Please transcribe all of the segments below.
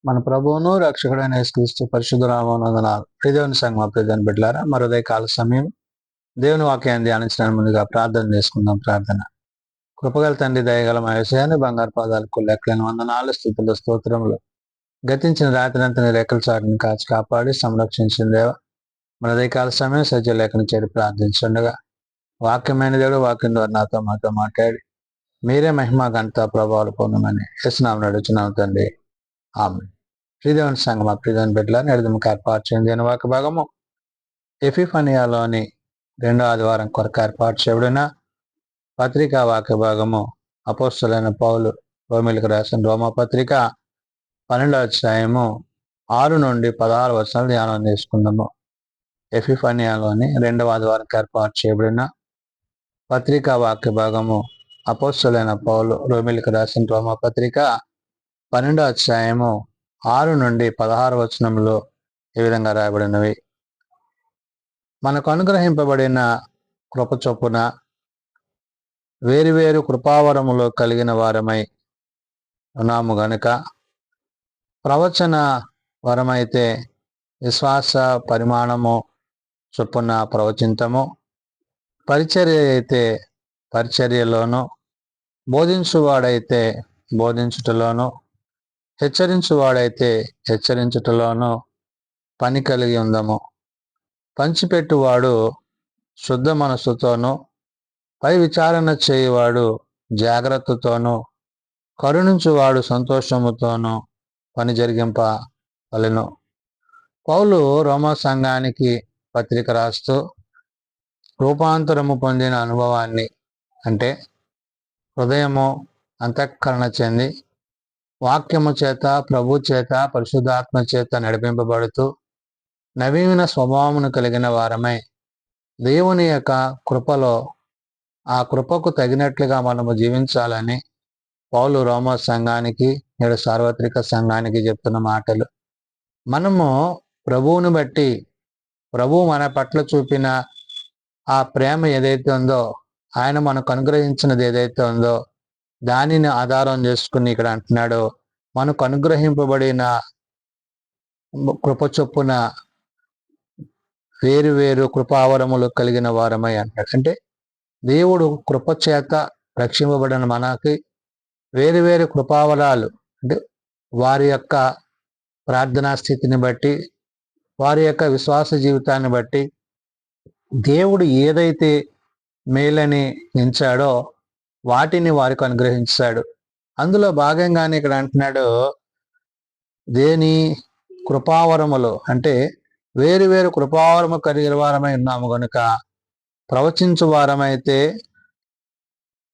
మన ప్రభువును రక్షకుడైన యేసుక్రీస్తు పరిశుద్ధ నామమున దేవుని సంగమ ప్రజలను బిడ్డలారా మరో కాల సమయం దేవుని వాక్యాన్ని ధ్యానించడానికి ముందుగా ప్రార్థన చేసుకుందాం. ప్రార్థన. కృపగల తండ్రి, దయగల మా యేసయ్యని బంగారు పాదాలకు లెక్కలేని వందనాలు, స్తుతులు, స్తోత్రములు. గతించిన రాత్రంతా నీ రెక్కల చాటుని కాచి కాపాడి సంరక్షించిన దేవ, మన కాల సమయం సజ్జ లేఖను చేరి ప్రార్థించుండగా వాక్యమైన దేవుడు వాక్యం ద్వారా మాతో మాట్లాడి మీరే మహిమ ఘనత ప్రభావాలు పొందమని యేసునామమున అడుగుచున్నాము తండ్రి. ఆమేన్. ప్రియదేవుని సంగమా, ప్రియదేవుని బిడ్డలారా, నేడు ఏర్పాటు చేయండి దేని వాక్య భాగము ఎపిఫనియాలోని 2వ ఆదివారం కొరకు ఏర్పాటు చేయబడిన పత్రికా వాక్య భాగము అపోస్తలుడైన పౌలు రోమీయులకు రాసిన రోమా పత్రిక 12వ అధ్యాయము 6 నుండి 16 వచనాలు ధ్యానం చేసుకుందాము. ఎపిఫనియాలోని 2వ ఆదివారం ఏర్పాటు చేయబడిన పత్రికా వాక్య భాగము అపోస్తలుడైన పౌలు రోమీయులకు రాసిన రోమా పత్రిక 12వ అధ్యాయము 6 నుండి 16 వచనంలో ఈ విధంగా రాయబడినవి. మనకు అనుగ్రహింపబడిన కృప చొప్పున వేరువేరు కృపావరములో కలిగిన వారమై ఉన్నాము గనుక, ప్రవచన వరమైతే విశ్వాస పరిమాణము చొప్పున ప్రవచింతము, పరిచర్య అయితే పరిచర్యలోను, బోధించువాడైతే బోధించుటలోను, హెచ్చరించువాడైతే హెచ్చరించుటలోను పని కలిగి ఉందము. పంచిపెట్టువాడు శుద్ధ మనస్సుతోనూ, పై విచారణ చేయువాడు జాగ్రత్తతోనూ, కరుణించువాడు సంతోషముతోనూ పని జరిగింపవలెను. పౌలు రోమా సంఘానికి పత్రిక రాస్తూ రూపాంతరము పొందిన అనుభవాన్ని, అంటే హృదయము అంతఃకరణ చెంది వాక్యము చేత, ప్రభు చేత, పరిశుద్ధాత్మ చేత నడిపింపబడుతూ నవీన స్వభావమును కలిగిన వారమై దేవుని యొక్క కృపలో ఆ కృపకు తగినట్లుగా మనము జీవించాలని పౌలు రోమా సంఘానికి, నేడు సార్వత్రిక సంఘానికి చెప్తున్న మాటలు. మనము ప్రభువుని బట్టి, ప్రభువు మన పట్ల చూపిన ఆ ప్రేమ ఏదైతే ఉందో, ఆయన మనకు అనుగ్రహించినది ఏదైతే ఉందో దానిని ఆధారం చేసుకుని ఇక్కడ అంటున్నాడు, మనకు అనుగ్రహింపబడిన కృప చొప్పున వేరు వేరు కృపావరములు కలిగిన వారమై అంటాడు. అంటే దేవుడు కృప చేత రక్షింపబడిన మనకి వేరు వేరు కృపావరాలు, అంటే వారి యొక్క ప్రార్థనా స్థితిని బట్టి, వారి యొక్క విశ్వాస జీవితాన్ని బట్టి దేవుడు ఏదైతే మేలని ఎంచాడో వాటిని వారికి అనుగ్రహించాడు. అందులో భాగంగానే ఇక్కడ అంటున్నాడు, దేని కృపావరములు అంటే వేరు వేరు కృపావరము కలిగిన వారమై ఉన్నాము కనుక, ప్రవచించు వారమైతే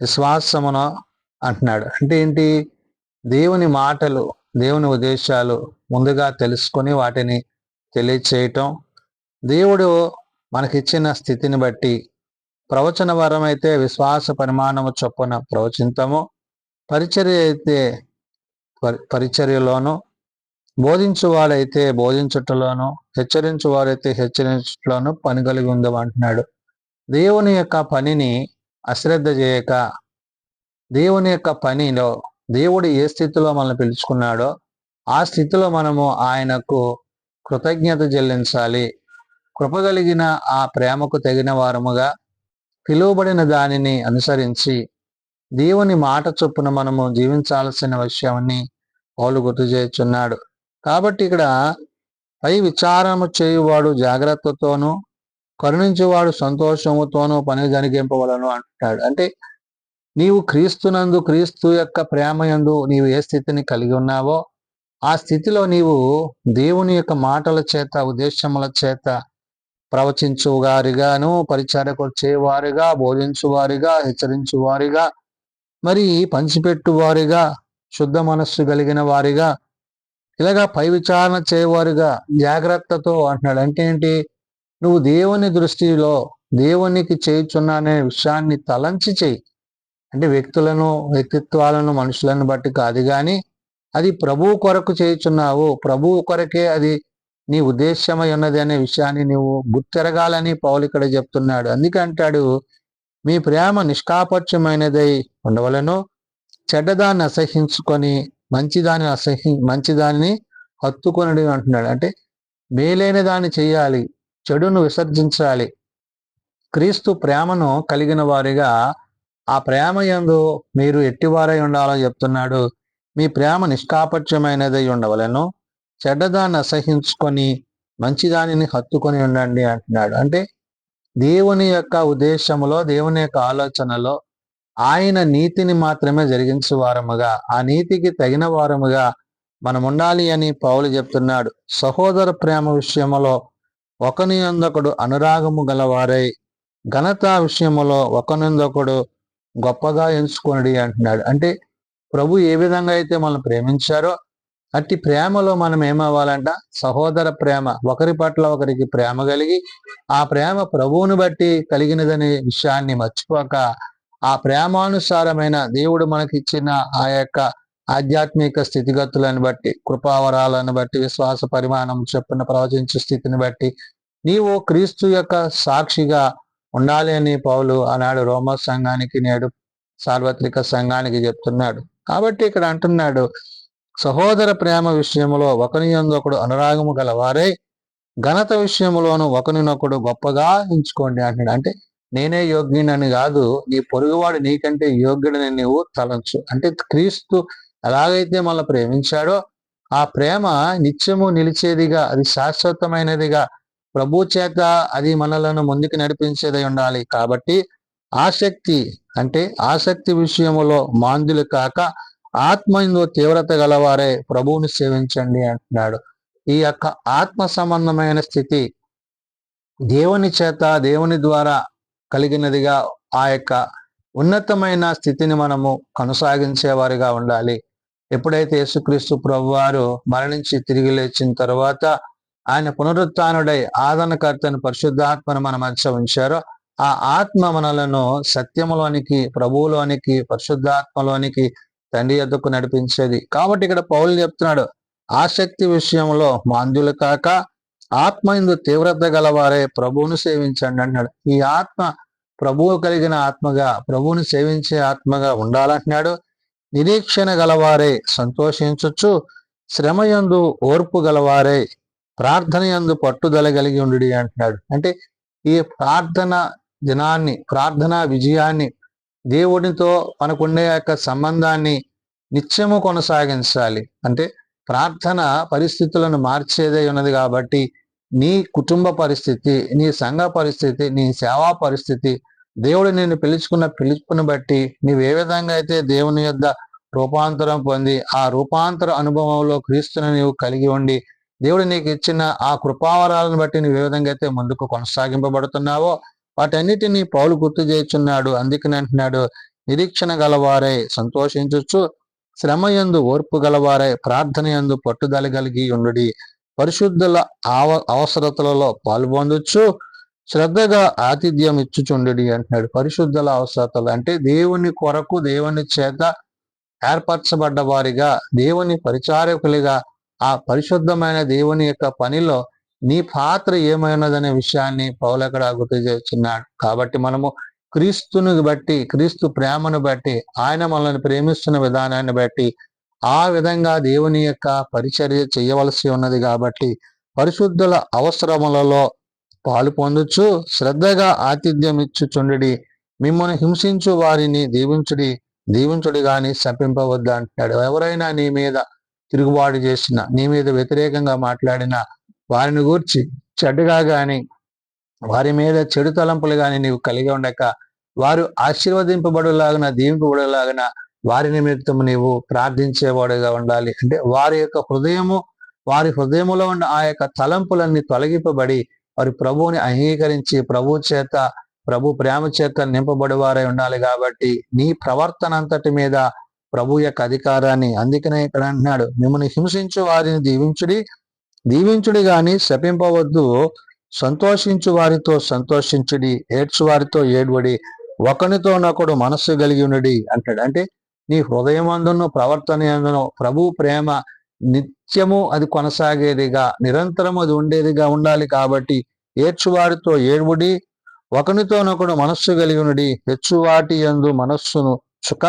విశ్వాసమును అంటున్నాడు. అంటే ఏంటి? దేవుని మాటలు, దేవుని ఉద్దేశాలు ముందుగా తెలుసుకొని వాటిని తెలియచేయటం. దేవుడు మనకిచ్చిన స్థితిని బట్టి ప్రవచన వరం అయితే విశ్వాస పరిమాణము చొప్పున ప్రవచింతము, పరిచర్య అయితే పరిచర్యలోను, బోధించువాడైతే బోధించుటలోను, హెచ్చరించువాడైతే హెచ్చరించుటలోను పని కలిగి ఉందాం అంటున్నాడు. దేవుని యొక్క పనిని అశ్రద్ధ చేయక, దేవుని యొక్క పనిలో దేవుడు ఏ స్థితిలో మనల్ని పిలుచుకున్నాడో ఆ స్థితిలో మనము ఆయనకు కృతజ్ఞత చెల్లించాలి. కృపగలిగిన ఆ ప్రేమకు తగిన వారముగా పిలువబడిన దానిని అనుసరించి దేవుని మాట చొప్పున మనము జీవించాల్సిన విషయాన్ని పౌలు గుర్తు చేస్తున్నాడు. కాబట్టి ఇక్కడ పై విచారము చేయువాడు జాగ్రత్తతోనూ, కరుణించేవాడు సంతోషముతోనూ పని జరిగింపవలను అంటాడు. అంటే నీవు క్రీస్తునందు, క్రీస్తు యొక్క ప్రేమ యందు నీవు ఏ స్థితిని కలిగి ఉన్నావో ఆ స్థితిలో నీవు దేవుని యొక్క మాటల చేత, ఉద్దేశముల చేత ప్రవచించువారిగాను, పరిచారకులు చేయవారిగా, బోధించువారిగా, హెచ్చరించువారిగా, మరి పంచిపెట్టువారిగా, శుద్ధ మనస్సు కలిగిన వారిగా, ఇలాగా పై విచారణ చేయవారుగా జాగ్రత్తతో అంటున్నాడు. అంటే ఏంటి? నువ్వు దేవుని దృష్టిలో దేవునికి చేయుచున్నానే విషయాన్ని తలంచి చేయి. అంటే వ్యక్తిత్వాలను, మనుషులను బట్టి కాదు, కానీ అది ప్రభువు కొరకు చేయుచున్నావు, ప్రభువు కొరకే అది నీ ఉద్దేశమై ఉన్నది అనే విషయాన్ని నువ్వు గుర్తెరగాలని పౌలు ఇక్కడ చెప్తున్నాడు. అందుకంటాడు, మీ ప్రేమ నిష్కాపట్యమైనదై ఉండవలను, చెడ్డదాన్ని అసహించుకొని మంచిదాన్ని హత్తుకొనుడి అంటున్నాడు. అంటే మేలైన దాన్ని చేయాలి, చెడును విసర్జించాలి. క్రీస్తు ప్రేమను కలిగిన వారిగా ఆ ప్రేమ యందు మీరు ఎట్టివారై ఉండాలో చెప్తున్నాడు. మీ ప్రేమ నిష్కాపట్యమైనదై ఉండవలెను, చెడ్డదాన్ని అసహించుకొని మంచిదానిని హత్తుకొని ఉండండి అంటున్నాడు. అంటే దేవుని యొక్క ఉద్దేశములో, దేవుని యొక్క ఆలోచనలో ఆయన నీతిని మాత్రమే జరిగించే వారముగా, ఆ నీతికి తగిన వారముగా మనం ఉండాలి అని పౌలు చెప్తున్నాడు. సహోదర ప్రేమ విషయములో ఒకని యందొకడు అనురాగము గలవారై, ఘనత విషయములో ఒకనిందొకడు గొప్పగా ఎంచుకొనుడి అంటున్నాడు. అంటే ప్రభు ఏ విధంగా అయితే మనం ప్రేమించారో అట్టి ప్రేమలో మనం ఏమవ్వాలంట? సహోదర ప్రేమ, ఒకరి పట్ల ఒకరికి ప్రేమ కలిగి, ఆ ప్రేమ ప్రభువుని బట్టి కలిగినదనే విషయాన్ని మర్చిపోక, ఆ ప్రేమానుసారమైన దేవుడు మనకిచ్చిన ఆ యొక్క ఆధ్యాత్మిక స్థితిగతులను బట్టి, కృపావరాలను బట్టి, విశ్వాస పరిమాణం చొప్పున ప్రవచించే స్థితిని బట్టి నీవు క్రీస్తు యొక్క సాక్షిగా ఉండాలి అని పౌలు ఆనాడు రోమా సంఘానికి, నేడు సార్వత్రిక సంఘానికి చెప్తున్నాడు. కాబట్టి ఇక్కడ అంటున్నాడు, సహోదర ప్రేమ విషయంలో ఒకని యందు ఒకడు అనురాగము గలవారై, ఘనత విషయంలోను ఒకరినొకడు గొప్పగా ఎంచుకోండి అంటున్నాడు. అంటే నేనే యోగ్యుడని కాదు, నీ పొరుగువాడు నీకంటే యోగ్యుడని నీవు తలంచు. అంటే క్రీస్తు ఎలాగైతే మనల్ని ప్రేమించాడో ఆ ప్రేమ నిత్యము నిలిచేదిగా, అది శాశ్వతమైనదిగా, ప్రభు చేత అది మనలను ముందుకు నడిపించేదై ఉండాలి. కాబట్టి ఆసక్తి, అంటే ఆసక్తి విషయములో మాంద్యులు కాక ఆత్మయందు తీవ్రత గలవారే ప్రభువుని సేవించండి అంటున్నాడు. ఈ యొక్క ఆత్మ సంబంధమైన స్థితి దేవుని చేత, దేవుని ద్వారా కలిగినదిగా, ఆ యొక్క ఉన్నతమైన స్థితిని మనము కొనసాగించేవారిగా ఉండాలి. ఎప్పుడైతే యేసుక్రీస్తు ప్రభువారు మరణించి తిరిగి లేచిన తర్వాత ఆయన పునరుత్థానుడై ఆదరణకర్తను పరిశుద్ధాత్మను మన మధ్య ఉంచారో ఆ ఆత్మ మనలను సత్యములోనికి, ప్రభువులోనికి, పరిశుద్ధాత్మలోనికి, తండ్రి యొద్దకు నడిపించేది. కాబట్టి ఇక్కడ పౌలు చెప్తున్నాడు, ఆసక్తి విషయంలో మాంద్యులు కాక ఆత్మయందు తీవ్రత గలవారే ప్రభువును సేవించండి అంటున్నాడు. ఈ ఆత్మ ప్రభువు కలిగిన ఆత్మగా, ప్రభువుని సేవించే ఆత్మగా ఉండాలంటున్నాడు. నిరీక్షణ గలవారే సంతోషించొచ్చు, శ్రమయందు ఓర్పు గలవారే ప్రార్థన యందు పట్టుదల కలిగి ఉండి అంటున్నాడు. అంటే ఈ ప్రార్థన దినాన్ని, ప్రార్థనా విజయాన్ని, దేవుడితో మనకుండే యొక్క సంబంధాన్ని నిత్యము కొనసాగించాలి. అంటే ప్రార్థన పరిస్థితులను మార్చేదే ఉన్నది. కాబట్టి నీ కుటుంబ పరిస్థితి, నీ సంఘ పరిస్థితి, నీ సేవా పరిస్థితి, దేవుడు నిన్ను పిలుచుకున్న పిలుపుని బట్టి నీవు ఏ విధంగా అయితే దేవుని యొద్ద రూపాంతరం పొంది ఆ రూపాంతర అనుభవంలో క్రీస్తుని నీవు కలిగి ఉండి దేవుడు నీకు ఇచ్చిన ఆ కృపావరాలను బట్టి నువ్వు ఏ విధంగా అయితే ముందుకు కొనసాగింపబడుతున్నావో వాటన్నిటినీ పౌలు గుర్తు చేయుచున్నాడు. అందుకని అంటున్నాడు, నిరీక్షణ గలవారై సంతోషించొచ్చు, శ్రమయందు ఓర్పు గలవారై ప్రార్థన యందు పట్టుదల కలిగి ఉండుడి, పరిశుద్ధుల అవసరతలలో పాల్పొందొచ్చు, శ్రద్ధగా ఆతిథ్యం ఇచ్చుచుండుడి అంటున్నాడు. పరిశుద్ధుల అవసరతలు అంటే దేవుని కొరకు, దేవుని చేత ఏర్పరచబడ్డ వారిగా, దేవుని పరిచారకులుగా, ఆ పరిశుద్ధమైన దేవుని యొక్క పనిలో నీ పాత్ర ఏమైనదనే విషయాన్ని పౌలు అక్కడ గుర్తు చేస్తున్నాడు. కాబట్టి మనము క్రీస్తుని బట్టి, క్రీస్తు ప్రేమను బట్టి, ఆయన మనల్ని ప్రేమిస్తున్న విధానాన్ని బట్టి ఆ విధంగా దేవుని యొక్క పరిచర్య చేయవలసి ఉన్నది. కాబట్టి పరిశుద్ధుల అవసరములలో పాలు పొందొచ్చు, శ్రద్ధగా ఆతిథ్యం ఇచ్చుచుండుడి, మిమ్మల్ని హింసించు వారిని దీవించుడి గాని శపింపవద్దు అంటున్నాడు. ఎవరైనా నీ మీద తిరుగుబాటు చేసిన, నీ మీద వ్యతిరేకంగా మాట్లాడిన వారిని గూర్చి చెడ్డగా గాని, వారి మీద చెడు తలంపులు గాని నీవు కలిగి ఉండక, వారు ఆశీర్వదింపబడులాగున, దీవింపబడులాగున వారి నిమిత్తం నీవు ప్రార్థించేవాడుగా ఉండాలి. అంటే వారి యొక్క వారి హృదయములో ఉన్న ఆ యొక్క తలంపులన్నీ తొలగింపబడి వారి ప్రభువుని అంగీకరించి ప్రభు ప్రేమ చేత నింపబడివారై ఉండాలి. కాబట్టి నీ ప్రవర్తన అంతటి మీద ప్రభు యొక్క అధికారాన్ని, అందుకనే ఇక్కడ అంటున్నాడు, మిమ్మల్ని హింసించు వారిని దీవించుడి గాని శపింపవద్దు, సంతోషించు వారితో సంతోషించుడి, ఏడ్చు వారితో ఏడ్వడి, ఒకనితోనొకడు మనస్సు కలిగి ఉండి అంటాడు. అంటే నీ హృదయమందును ప్రవర్తన యందును ప్రభు ప్రేమ నిత్యము అది కొనసాగేదిగా, నిరంతరం అది ఉండేదిగా ఉండాలి. కాబట్టి ఏడ్చువారితో ఏడ్వుడి, ఒకనితోనొకడు మనస్సు కలిగి ఉండి, హెచ్చువాటి యందు మనస్సును చుక,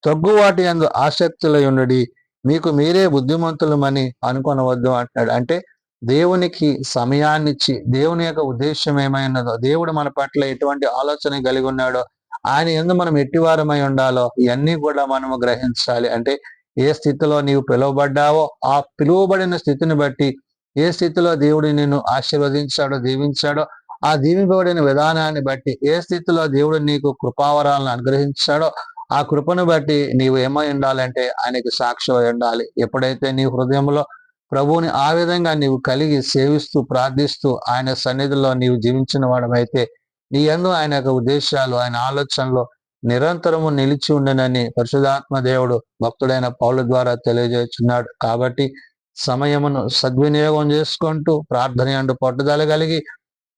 తగ్గువాటి యందు ఆసక్తులై ఉండి, మీకు మీరే బుద్ధిమంతులమని అనుకొనవద్దు అంటున్నాడు. అంటే దేవునికి సమయాన్నిచ్చి దేవుని యొక్క ఉద్దేశం ఏమైనదో, దేవుడు మన పట్ల ఎటువంటి ఆలోచన కలిగి ఉన్నాడో, ఆయన యందు మనం ఎట్టివారమై ఉండాలో ఇవన్నీ కూడా మనము గ్రహించాలి. అంటే ఏ స్థితిలో నీవు పిలువబడ్డావో ఆ పిలువబడిన స్థితిని బట్టి, ఏ స్థితిలో దేవుడు నిన్ను ఆశీర్వదించాడో, దీవించాడో, ఆ దీవింపబడిన విధానాన్ని బట్టి, ఏ స్థితిలో దేవుడు నీకు కృపావరాలను అనుగ్రహించాడో ఆ కృపను బట్టి నీవు ఏమై ఉండాలంటే ఆయనకి సాక్షి ఉండాలి. ఎప్పుడైతే నీ హృదయంలో ప్రభువుని ఆ విధంగా నీవు కలిగి సేవిస్తూ ప్రార్థిస్తూ ఆయన సన్నిధిలో నీవు జీవించిన వాడమైతే నీ యందు ఆయన యొక్క ఉద్దేశాలు, ఆయన ఆలోచనలు నిరంతరము నిలిచి ఉండనని పరిశుధాత్మ దేవుడు భక్తుడైన పౌలు ద్వారా తెలియజేస్తున్నాడు. కాబట్టి సమయమును సద్వినియోగం చేసుకుంటూ ప్రార్థన యందు పట్టుదల కలిగి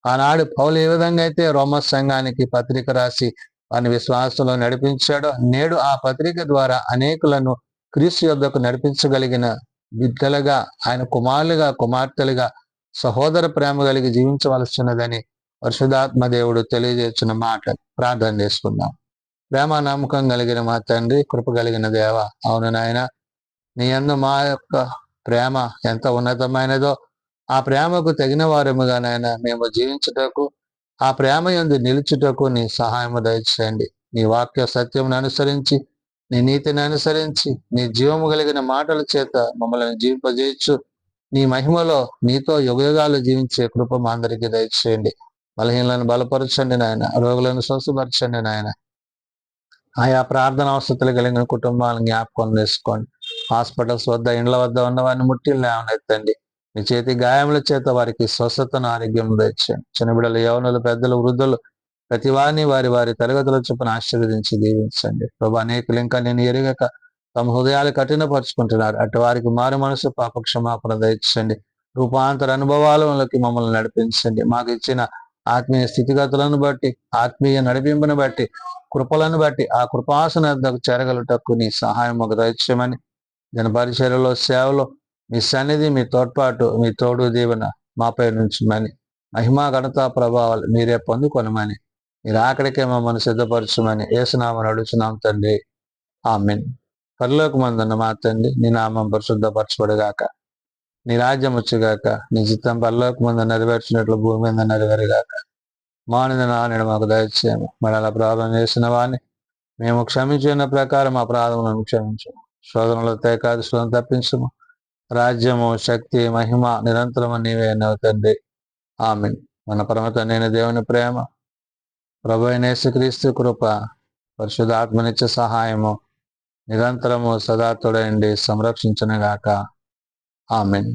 ఆనాడు పౌలు ఏ విధంగా అయితే రోమ సంఘానికి పత్రిక రాసి వారిని విశ్వాసంలో నడిపించాడో, నేడు ఆ పత్రిక ద్వారా అనేకులను క్రీస్తు యొద్దకు నడిపించగలిగిన బిడ్డలుగా, ఆయన కుమారులుగా, కుమార్తెలుగా సహోదర ప్రేమ కలిగి జీవించవలసినదని పరిశుధాత్మ దేవుడు తెలియజేస్తున్న మాట. ప్రార్థన చేసుకుందాం. ప్రేమ నమ్మకం కలిగిన మా తండ్రి, కృప కలిగిన దేవ, అవును నాయన, నీ యందు మా యొక్క ప్రేమ ఎంత ఉన్నతమైనదో ఆ ప్రేమకు తగిన వారముగా నాయన మేము జీవించుటకు, ఆ ప్రేమ యందు నిలుచుటకు నీ సహాయము దయచేయండి. నీ వాక్య సత్యమును అనుసరించి, నీ నీతిని అనుసరించి, నీ జీవము కలిగిన మాటల చేత మమ్మల్ని జీవింపజేయచ్చు. నీ మహిమలో నీతో యుగయుగాలు జీవించే కృప మా అందరికీ దయచేయండి. బలహీనలను బలపరచండి నాయన, రోగులను స్వస్థపరచండి నాయన. ఆయా ప్రార్థన అవసరాలు కలిగిన కుటుంబాలను జ్ఞాపకం చేసుకోండి. హాస్పిటల్స్ వద్ద, ఇండ్ల వద్ద ఉన్న వారిని ముట్టిలు లేవనెత్తండి. మీ చేతి గాయముల చేత వారికి స్వస్థతను, ఆరోగ్యం తెచ్చండి. చిన్నబిడ్డలు, యవనులు, పెద్దలు, వృద్ధులు ప్రతి వారిని వారి వారి తరగతుల చొప్పున ఆశీర్వదించి దీవించండి. ప్రభు, అనేకులు ఇంకా నేను ఎరుగక తమ హృదయాలు కఠినపరుచుకుంటున్నారు. అటు వారికి మారు మనసు, పాప క్షమాపణ దయచండి. రూపాంతర అనుభవాలలోకి మమ్మల్ని నడిపించండి. మాకు ఇచ్చిన ఆత్మీయ స్థితిగతులను బట్టి, ఆత్మీయ నడిపింపును బట్టి, కృపలను బట్టి ఆ కృపాసన చేరగలుటకు నీ సహాయం మాకు దయచేయమని, జన పరిచర్యలో, సేవలో మీ సన్నిధి, మీ తోడ్పాటు, మీ తోడు దీవెన మాపై నుంచమని, మహిమా ఘనతా ప్రభావాలు మీరే పొందుకొనమని, మీరు ఆఖరికే మమ్మల్ని సిద్ధపరచమని యేసునామమున అడుగుచున్నాం తండ్రి. ఆమేన్. పరలోకమందున్న మా తండ్రి, నీ నామం పరిశుద్ధపరచబడుగాక, నీ రాజ్యం వచ్చుగాక, నీ చిత్తం పరలోకమందు నెరవేర్చినట్లు భూమి మీద నెరవేరుగాక. మానిన నాణ్యను మాకు దయచేయము. మనలా ప్రార్థన చేసిన వారిని మేము క్షమించిన ప్రకారం మా ప్రార్థనలను క్షమించము. శోధనలో తేకాదు శోధన తప్పించము. రాజ్యము, శక్తి, మహిమ నిరంతరము నీవే అన్నావు తండ్రి. ఆమేన్. మన పరమ తండ్రి దేవుని ప్రేమ, ప్రభు అయిన యేసుక్రీస్తు కృప, పరిశుద్ధాత్మనిత్య సహాయము నిరంతరము సదా తోడైండి సంరక్షించునుగాక. ఆమేన్.